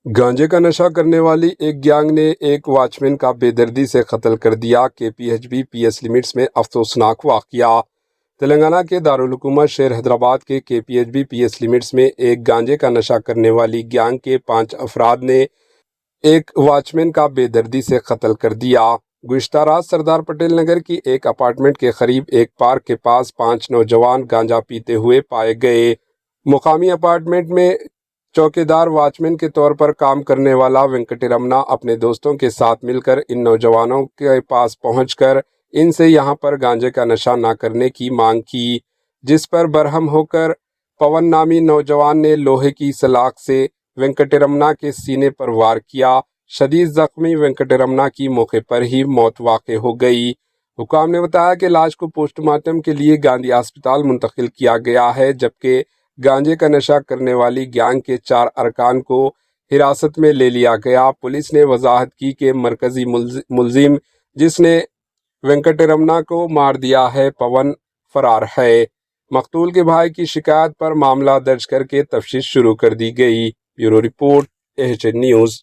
گانجے کا نشہ کرنے والی ایک گینگ نے ایک واچمین کا بے دردی سے قتل کر دیا۔ KPHB PS لمٹس میں افسوسناک واقعہ۔ تلنگانہ کے دارالحکومت شہر حیدرآباد کے KPHB PS لمٹس میں ایک گانجے کا نشہ کرنے والی گینگ کے 5 افراد نے ایک واچمین کا بے دردی سے قتل کر دیا۔ گزشتہ رات سردار پٹیل نگر کی ایک اپارٹمنٹ کے قریب ایک پارک کے پاس 5 نوجوان گانجا پیتے ہوئے پائے گئے۔ مقامی اپارٹمنٹ میں چوکیدار واچمین کے طور پر کام کرنے والا وینکٹ رمنا اپنے دوستوں کے ساتھ مل کر ان نوجوانوں کے پاس پہنچ کر ان سے یہاں پر گانجے کا نشہ نہ کرنے کی مانگ کی، جس پر برہم ہو کر پون نامی نوجوان نے لوہے کی سلاخ سے وینکٹ رمنا کے سینے پر وار کیا۔ شدید زخمی وینکٹ رمنا کی موقع پر ہی موت واقع ہو گئی۔ حکام نے بتایا کہ لاش کو پوسٹ مارٹم کے لیے گاندھی ہسپتال منتقل کیا گیا ہے، جبکہ گانجے کا نشہ کرنے والی گینگ کے 4 ارکان کو حراست میں لے لیا گیا۔ پولیس نے وضاحت کی کہ مرکزی ملزم جس نے وینکٹ رمنا کو مار دیا ہے پون فرار ہے۔ مقتول کے بھائی کی شکایت پر معاملہ درج کر کے تفتیش شروع کر دی گئی۔ Bureau report AHN news.